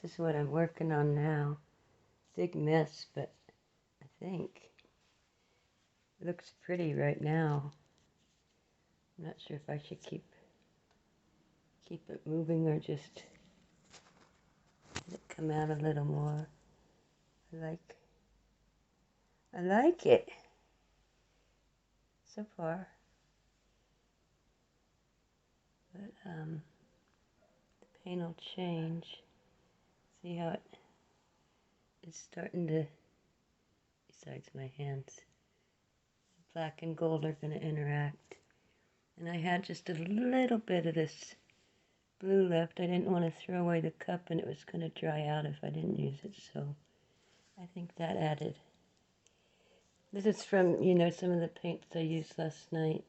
is what I'm working on now. Big mess, but I think it looks pretty right now. I'm not sure if I should keep it moving or just let it come out a little more. I like it so far, but the paint will change. See how it is starting to, besides my hands, black and gold are going to interact. And I had just a little bit of this blue left. I didn't want to throw away the cup and it was going to dry out if I didn't use it, so I think that added. This is from, some of the paints I used last night.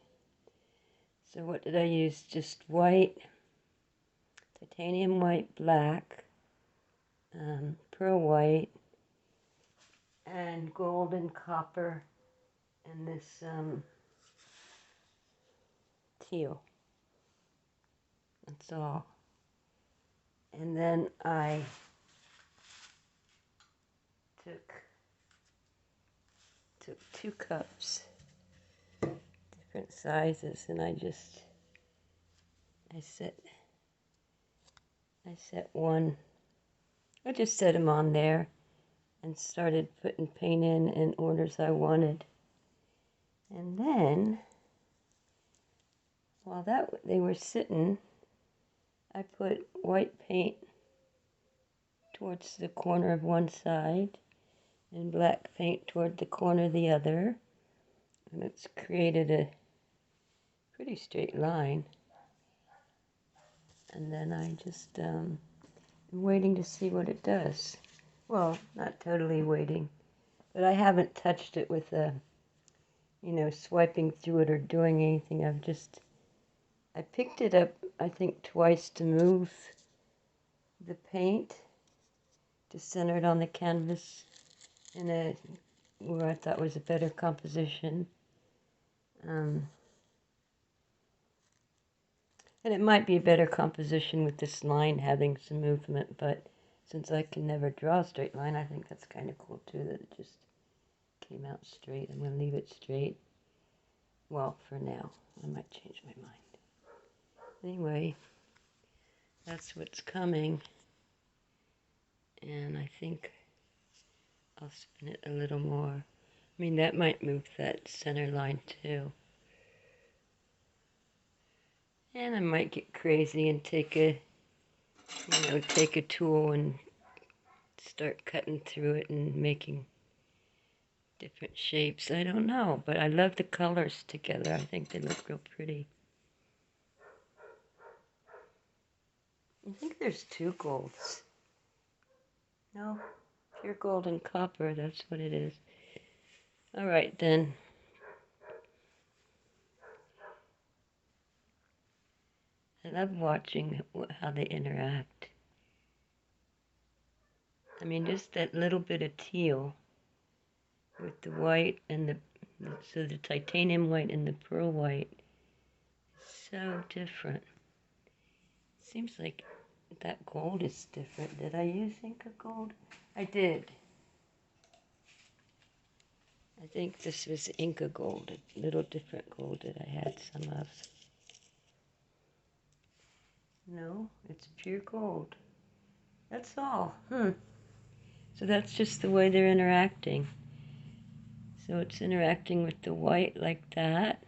So what did I use? Just white, titanium white, black, pearl white, and gold and copper, and this teal. That's all. And then I took 2 cups, different sizes, and I set one. I just set them on there and started putting paint in orders I wanted. And then, while they were sitting, I put white paint towards the corner of one side and black paint toward the corner of the other. And it's created a pretty straight line. And then I just am waiting to see what it does. Well, not totally waiting, but I haven't touched it with swiping through it or doing anything. I picked it up, I think, twice to move the paint to center it on the canvas in where I thought was a better composition. And it might be a better composition with this line having some movement, but since I can never draw a straight line, I think that's kind of cool too, that it just came out straight. I'm going to leave it straight. Well, for now. I might change my mind. Anyway, that's what's coming. And I think I'll spin it a little more. I mean, that might move that center line too. And I might get crazy and take a tool and start cutting through it and making different shapes. I don't know, but I love the colors together. I think they look real pretty. I think there's 2 golds. No, pure gold and copper, that's what it is. All right, then. I love watching how they interact. I mean, just that little bit of teal with the white and the titanium white and the pearl white is so different. Seems like that gold is different. Did I use Inca gold? I did. I think this was Inca gold, a little different gold that I had some of. No, it's pure gold. That's all. So that's just the way they're interacting. So it's interacting with the white like that,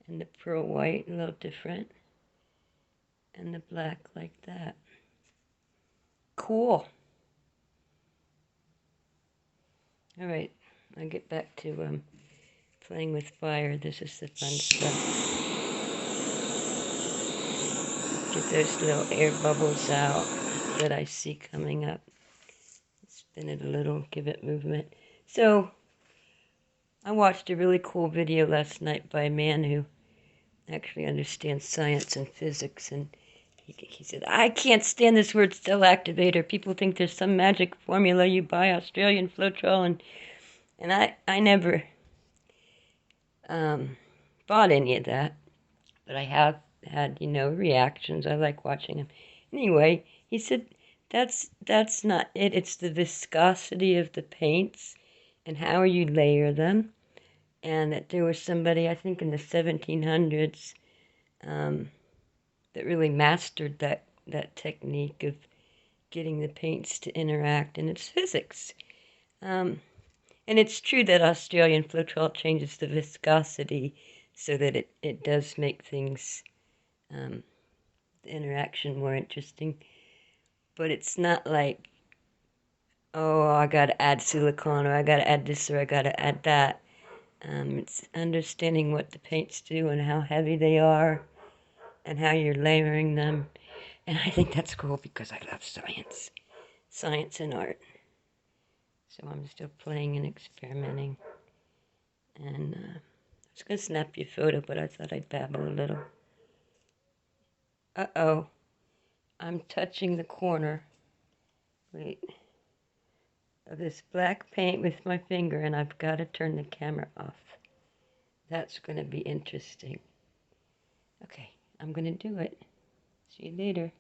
and the pearl white a little different, and the black like that. Cool. All right, I'll get back to playing with fire. This is the fun stuff. Get those little air bubbles out that I see coming up. Spin it a little, give it movement. So, I watched a really cool video last night by a man who actually understands science and physics, and he said, I can't stand this word cell activator. People think there's some magic formula you buy, Australian Floetrol, and I never bought any of that, but I have had, reactions. I like watching him. Anyway, he said That's not it. It's the viscosity of the paints and how you layer them. And that there was somebody, I think in the 1700s, that really mastered that technique of getting the paints to interact, and it's physics. And it's true that Australian Floetrol changes the viscosity so that it does make things, the interaction more interesting. But it's not like, oh, I gotta add silicone, or I gotta add this, or I gotta add that. It's understanding what the paints do and how heavy they are and how you're layering them. And I think that's cool because I love science and art. So I'm still playing and experimenting. And I was going to snap you a photo, but I thought I'd babble a little. Uh-oh. I'm touching the corner. Wait. Of this black paint with my finger, and I've got to turn the camera off. That's going to be interesting. Okay, I'm going to do it. See you later.